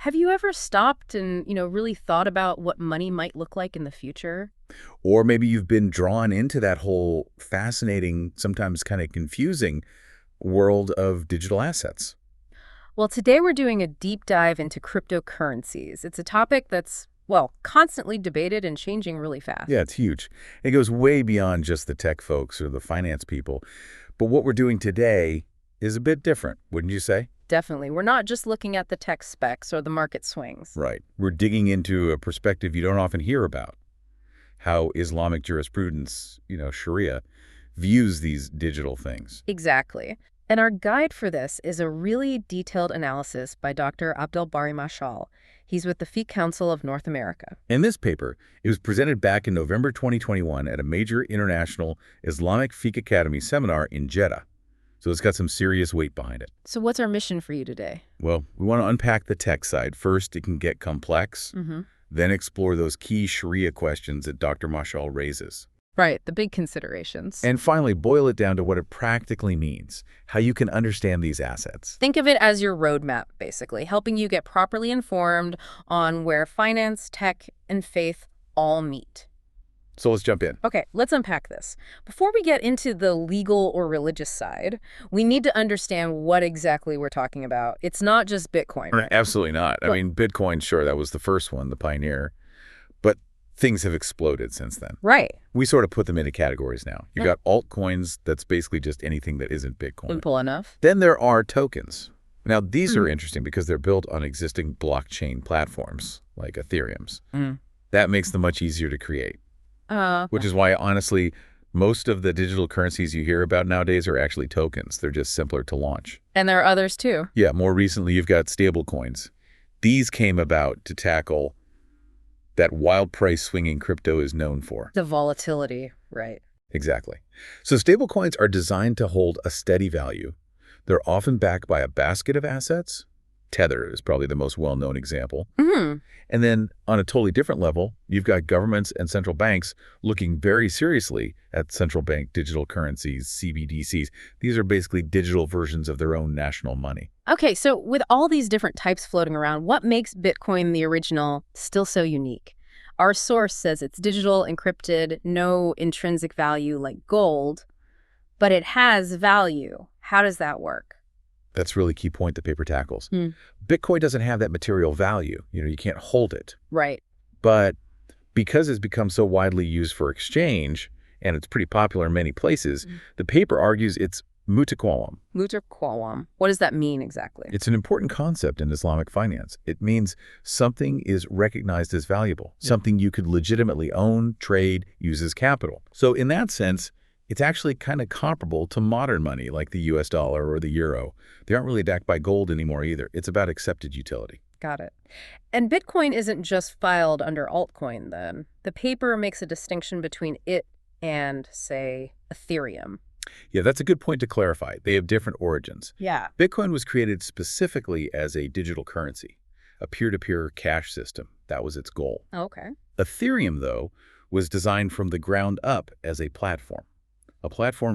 Have you ever stopped and, really thought about what money might look like in the future? Or maybe you've been drawn into that whole fascinating, sometimes kind of confusing world of digital assets. Well, today we're doing a deep dive into cryptocurrencies. It's a topic that's, well, constantly debated and changing really Yeah, fast. it's huge. It goes way beyond just the tech folks or the finance people. But what we're doing today is a bit different, wouldn't you say? Definitely. We're not just looking at the tech specs or the market swings. Right. We're digging into a perspective you don't often hear about, how Islamic jurisprudence, Sharia, views these digital things. Exactly. And our guide for this is a really detailed analysis by Dr. Abdel Bari Mashal. He's with the Fiqh Council of North America. In this paper, it was presented back in November 2021 at a major international Islamic Fiqh Academy seminar in Jeddah. So it's got some serious weight behind it. So what's our mission for you today? Well, we want to unpack the tech side. First, it can get complex, then explore those key Sharia questions that Dr. Mashal raises. Right, the big considerations. And finally, boil it down to what it practically means, how you can understand these assets. Think of it as your roadmap, basically, helping you get properly informed on where finance, tech, and faith all meet. So let's jump in. Okay, let's unpack this. Before we get into the legal or religious side, we need to understand what exactly we're talking about. It's not just Bitcoin. Right? Absolutely not. I mean, Bitcoin, sure, that was the first one, the pioneer. But things have exploded since then. Right. We sort of put them into categories now. You got altcoins, that's basically just anything that isn't Bitcoin. Simple enough. Then there are tokens. Now, these are interesting because they're built on existing blockchain platforms, like Ethereum's. That makes them much easier to create. Which is why, honestly, most of the digital currencies you hear about nowadays are actually tokens. They're just simpler to launch. And there are others, too. Yeah, more recently, you've got stable coins. These came about to tackle that wild price swinging crypto is known for. The volatility, right. Exactly. So stable coins are designed to hold a steady value. They're often backed by a basket of assets. Tether is probably the most well-known example. And then on a totally different level, you've got governments and central banks looking very seriously at central bank digital currencies, CBDCs. These are basically digital versions of their own national money. Okay, so with all these different types floating around, what makes Bitcoin, the original, still so unique? Our source says it's digital, encrypted, no intrinsic value like gold, but it has value. How does that work? That's a really key point the paper tackles. Bitcoin doesn't have that material value. You can't hold it. Right. But because it's become so widely used for exchange, and it's pretty popular in many places, the paper argues it's mutaquawam. Mutaquawam. What does that mean exactly? It's an important concept in Islamic finance. It means something is recognized as valuable, something you could legitimately own, trade, use as capital. So in that sense, it's actually kind of comparable to modern money like the US dollar or the euro. They aren't really backed by gold anymore either. It's about accepted utility. Got it. And Bitcoin isn't just filed under altcoin then. The paper makes a distinction between it and, say, Ethereum. Yeah, that's a good point to clarify. They have different origins. Yeah. Bitcoin was created specifically as a digital currency, a peer-to-peer cash system. That was its goal. Okay. Ethereum, though, was designed from the ground up as a platform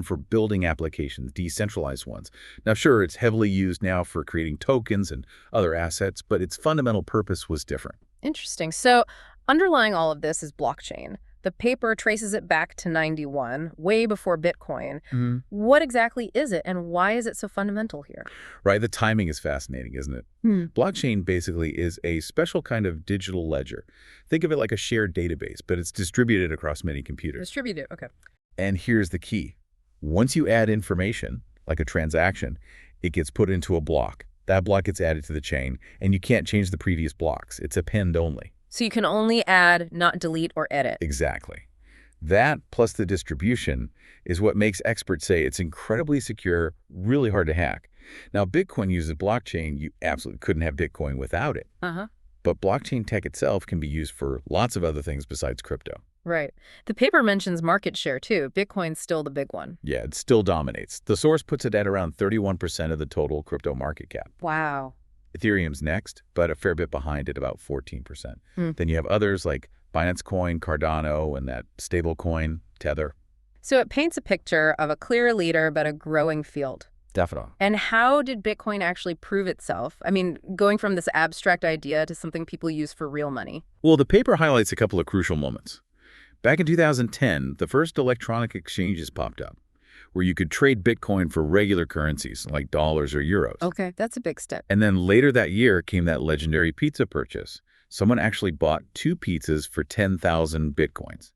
for building applications, decentralized ones. Now, sure, it's heavily used now for creating tokens and other assets, but its fundamental purpose was different. Interesting. So underlying all of this is blockchain. The paper traces it back to 91, way before Bitcoin. What exactly is it, and why is it so fundamental here? Right, the timing is fascinating, isn't it? Blockchain basically is a special kind of digital ledger. Think of it like a shared database, but it's distributed across many computers. Distributed, okay. And here's the key. Once you add information, like a transaction, it gets put into a block. That block gets added to the chain, and you can't change the previous blocks. It's append only. So you can only add, not delete or edit. Exactly. That plus the distribution is what makes experts say it's incredibly secure, really hard to hack. Now, Bitcoin uses blockchain. You absolutely couldn't have Bitcoin without it. But blockchain tech itself can be used for lots of other things besides crypto. Right. The paper mentions market share, too. Bitcoin's still the big one. Yeah, it still dominates. The source puts it at around 31% of the total crypto market cap. Wow. Ethereum's next, but a fair bit behind at about 14%. Then you have others like Binance Coin, Cardano, and that stable coin, Tether. So it paints a picture of a clear leader but a growing field. Definitely. And how did Bitcoin actually prove itself? I mean, going from this abstract idea to something people use for real money. Well, the paper highlights a couple of crucial moments. Back in 2010, the first electronic exchanges popped up, where you could trade Bitcoin for regular currencies like dollars or euros. Okay, that's a big step. And then later that year came that legendary pizza purchase. Someone actually bought 2 pizzas for 10,000 Bitcoins.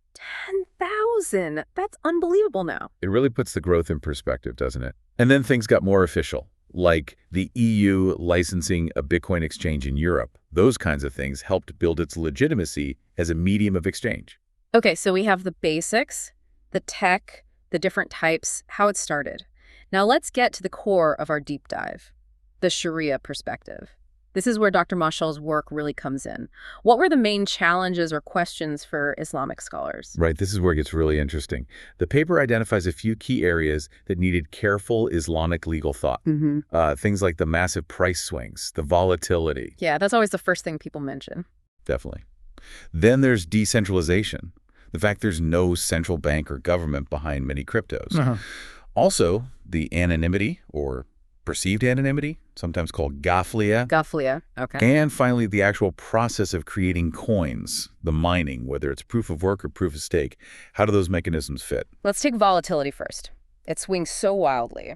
10,000! That's unbelievable now. It really puts the growth in perspective, doesn't it? And then things got more official, like the EU licensing a Bitcoin exchange in Europe. Those kinds of things helped build its legitimacy as a medium of exchange. Okay, so we have the basics, the tech, the different types, how it started. Now let's get to the core of our deep dive, the Sharia perspective. This is where Dr. Mashal's work really comes in. What were the main challenges or questions for Islamic scholars? Right, this is where it gets really interesting. The paper identifies a few key areas that needed careful Islamic legal thought. Things like the massive price swings, the volatility. Yeah, that's always the first thing people mention. Definitely. Then there's decentralization. The fact there's no central bank or government behind many cryptos. Also, the anonymity or perceived anonymity, sometimes called ghafliya. Ghafliya, okay. And finally, the actual process of creating coins, the mining, whether it's proof of work or proof of stake. How do those mechanisms fit? Let's take volatility first. It swings so wildly.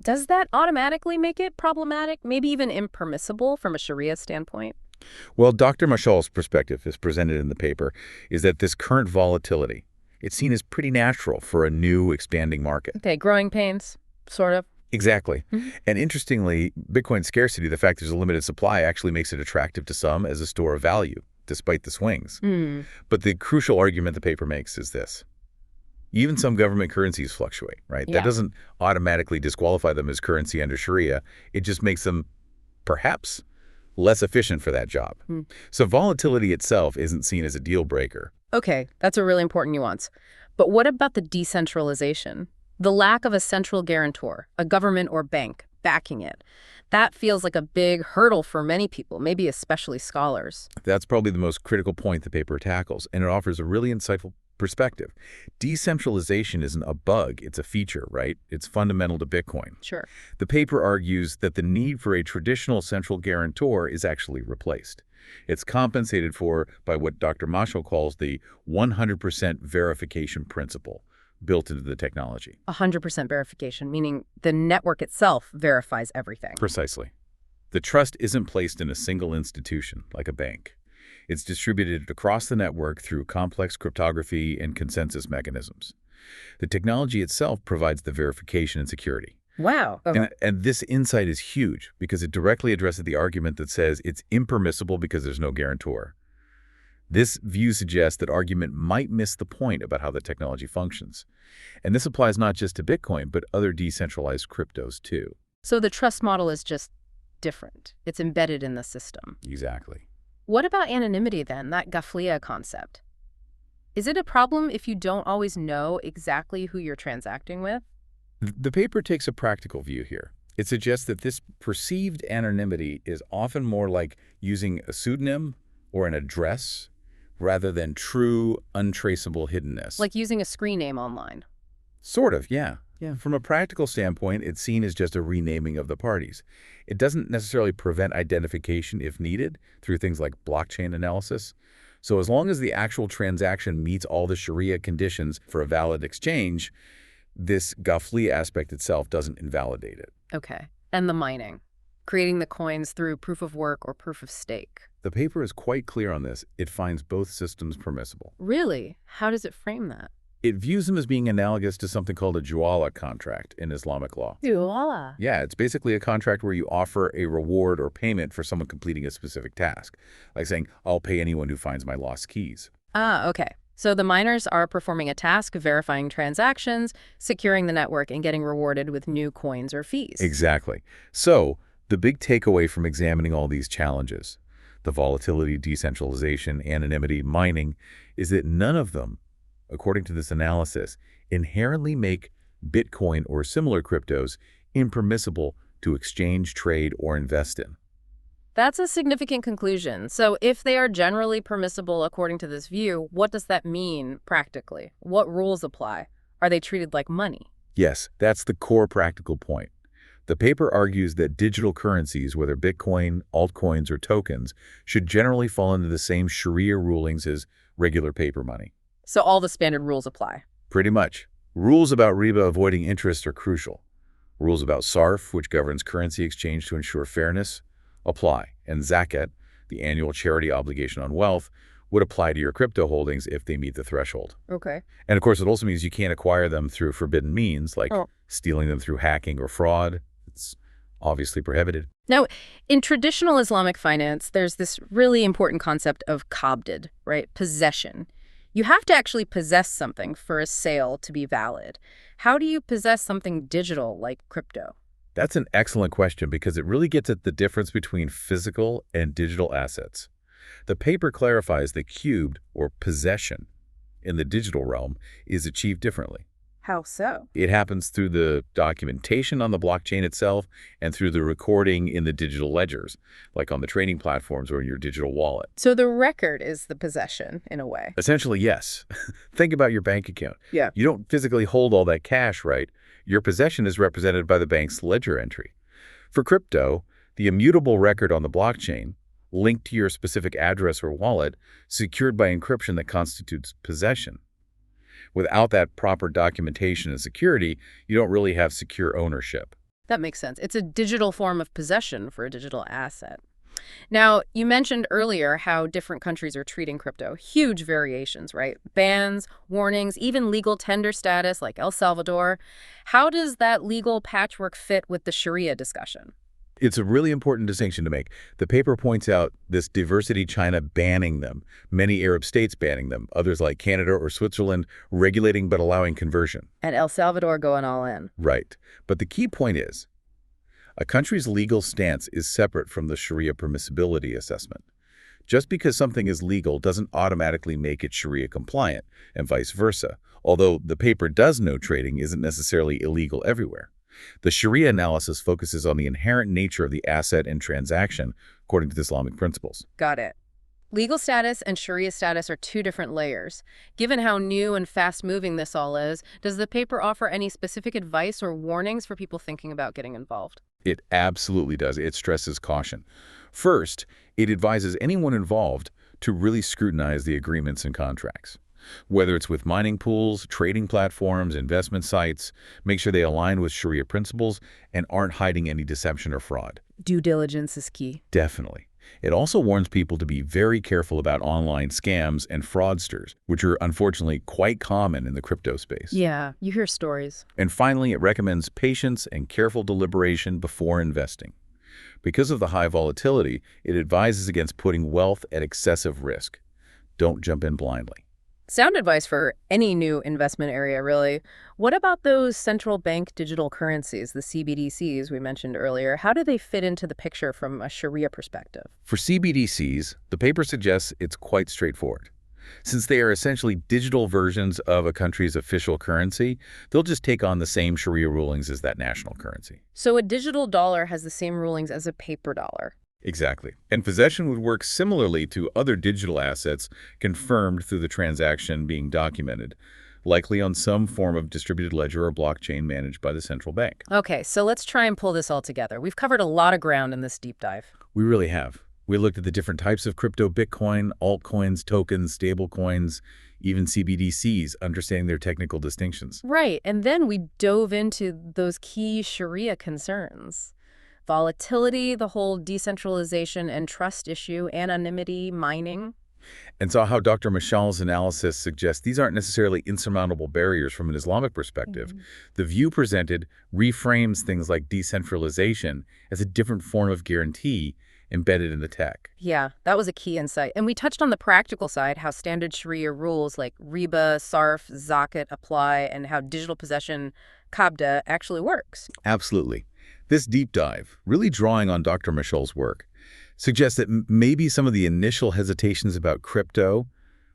Does that automatically make it problematic, maybe even impermissible from a Sharia standpoint? Well, Dr. Mashal's perspective, as presented in the paper, is that this current volatility, it's seen as pretty natural for a new, expanding market. Okay, growing pains, sort of. Exactly. And interestingly, Bitcoin scarcity, the fact there's a limited supply, actually makes it attractive to some as a store of value, despite the swings. But the crucial argument the paper makes is this. Even some government currencies fluctuate, right? Yeah. That doesn't automatically disqualify them as currency under Sharia. It just makes them, perhaps, less efficient for that job. So volatility itself isn't seen as a deal breaker. Okay, that's a really important nuance. But what about the decentralization? The lack of a central guarantor, a government or bank, backing it. That feels like a big hurdle for many people, maybe especially scholars. That's probably the most critical point the paper tackles, and it offers a really insightful perspective. Decentralization isn't a bug, it's a feature, right? It's fundamental to Bitcoin. Sure. The paper argues that the need for a traditional central guarantor is actually replaced. It's compensated for by what Dr. Mashal calls the 100% verification principle built into the technology. 100% verification, meaning the network itself verifies everything. Precisely. The trust isn't placed in a single institution, like a bank. It's distributed across the network through complex cryptography and consensus mechanisms. The technology itself provides the verification and security. Wow. And this insight is huge because it directly addresses the argument that says it's impermissible because there's no guarantor. This view suggests that argument might miss the point about how the technology functions. And this applies not just to Bitcoin, but other decentralized cryptos too. So the trust model is just different. It's embedded in the system. Exactly. What about anonymity then, that ghafliya concept? Is it a problem if you don't always know exactly who you're transacting with? The paper takes a practical view here. It suggests that this perceived anonymity is often more like using a pseudonym or an address rather than true, untraceable hiddenness. Like using a screen name online. Sort of, yeah. From a practical standpoint, it's seen as just a renaming of the parties. It doesn't necessarily prevent identification if needed through things like blockchain analysis. So as long as the actual transaction meets all the Sharia conditions for a valid exchange, this ghafliya aspect itself doesn't invalidate it. Okay. And the mining, creating the coins through proof of work or proof of stake. The paper is quite clear on this. It finds both systems permissible. Really? How does it frame that? It views them as being analogous to something called a juala contract in Islamic law. Juala? Yeah, it's basically a contract where you offer a reward or payment for someone completing a specific task, like saying, I'll pay anyone who finds my lost keys. Ah, okay. So the miners are performing a task of verifying transactions, securing the network, and getting rewarded with new coins or fees. Exactly. So the big takeaway from examining all these challenges, the volatility, decentralization, anonymity, mining, is that none of them, according to this analysis, inherently make Bitcoin or similar cryptos impermissible to exchange, trade, or invest in. That's a significant conclusion. So if they are generally permissible according to this view, what does that mean practically? What rules apply? Are they treated like money? Yes, that's the core practical point. The paper argues that digital currencies, whether Bitcoin, altcoins, or tokens, should generally fall under the same Sharia rulings as regular paper money. So all the standard rules apply. Pretty much. Rules about riba avoiding interest are crucial. Rules about sarf, which governs currency exchange to ensure fairness, apply. And zakat, the annual charity obligation on wealth, would apply to your crypto holdings if they meet the threshold. Okay. And of course, it also means you can't acquire them through forbidden means, like stealing them through hacking or fraud. It's obviously prohibited. Now, in traditional Islamic finance, there's this really important concept of qabd, right? Possession. You have to actually possess something for a sale to be valid. How do you possess something digital like crypto? That's an excellent question because it really gets at the difference between physical and digital assets. The paper clarifies that cubed, or possession, in the digital realm is achieved differently. How so? It happens through the documentation on the blockchain itself and through the recording in the digital ledgers, like on the trading platforms or in your digital wallet. So the record is the possession, in a way. Essentially, yes. Think about your bank account. Yeah. You don't physically hold all that cash, right? Your possession is represented by the bank's ledger entry. For crypto, the immutable record on the blockchain, linked to your specific address or wallet, secured by encryption that constitutes possession. Without that proper documentation and security, you don't really have secure ownership. That makes sense. It's a digital form of possession for a digital asset. Now, you mentioned earlier how different countries are treating crypto. Huge variations, right? Bans, warnings, even legal tender status like El Salvador. How does that legal patchwork fit with the Sharia discussion? It's a really important distinction to make. The paper points out this diversity, China banning them, many Arab states banning them, others like Canada or Switzerland regulating but allowing conversion. And El Salvador going all in. Right. But the key point is, a country's legal stance is separate from the Sharia permissibility assessment. Just because something is legal doesn't automatically make it Sharia compliant, and vice versa, although the paper does note trading isn't necessarily illegal everywhere. The Sharia analysis focuses on the inherent nature of the asset and transaction according to the Islamic principles. Got it. Legal status and Sharia status are two different layers. Given how new and fast-moving this all is, does the paper offer any specific advice or warnings for people thinking about getting involved? It absolutely does. It stresses caution. First, it advises anyone involved to really scrutinize the agreements and contracts. Whether it's with mining pools, trading platforms, investment sites, make sure they align with Sharia principles and aren't hiding any deception or fraud. Due diligence is key. Definitely. It also warns people to be very careful about online scams and fraudsters, which are unfortunately quite common in the crypto space. Yeah, you hear stories. And finally, it recommends patience and careful deliberation before investing. Because of the high volatility, it advises against putting wealth at excessive risk. Don't jump in blindly. Sound advice for any new investment area, really. What about those central bank digital currencies, the CBDCs we mentioned earlier? How do they fit into the picture from a Sharia perspective? For CBDCs, the paper suggests it's quite straightforward. Since they are essentially digital versions of a country's official currency, they'll just take on the same Sharia rulings as that national currency. So a digital dollar has the same rulings as a paper dollar. Exactly. And possession would work similarly to other digital assets confirmed through the transaction being documented, likely on some form of distributed ledger or blockchain managed by the central bank. Okay, so let's try and pull this all together. We've covered a lot of ground in this deep dive. We really have. We looked at the different types of crypto, Bitcoin, altcoins, tokens, stablecoins, even CBDCs, understanding their technical distinctions. Right, and then we dove into those key Sharia concerns. Volatility, the whole decentralization and trust issue, anonymity, mining. And saw how Dr. Mashal's analysis suggests these aren't necessarily insurmountable barriers from an Islamic perspective. The view presented reframes things like decentralization as a different form of guarantee embedded in the tech. Yeah, that was a key insight. And we touched on the practical side, how standard Sharia rules like riba, sarf, zakat apply, and how digital possession, qabda, actually works. Absolutely. This deep dive, really drawing on Dr. Mashal's work, suggests that maybe some of the initial hesitations about crypto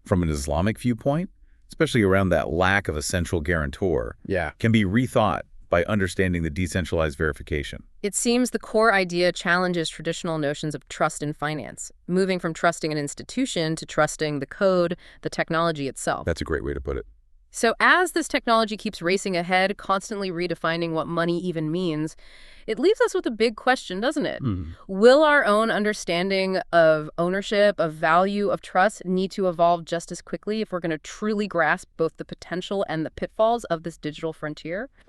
from an Islamic viewpoint, especially around that lack of a central guarantor, can be rethought by understanding the decentralized verification. It seems the core idea challenges traditional notions of trust in finance, moving from trusting an institution to trusting the code, the technology itself. That's a great way to put it. So as this technology keeps racing ahead, constantly redefining what money even means, it leaves us with a big question, doesn't it? Hmm. Will our own understanding of ownership, of value, of trust need to evolve just as quickly if we're going to truly grasp both the potential and the pitfalls of this digital frontier?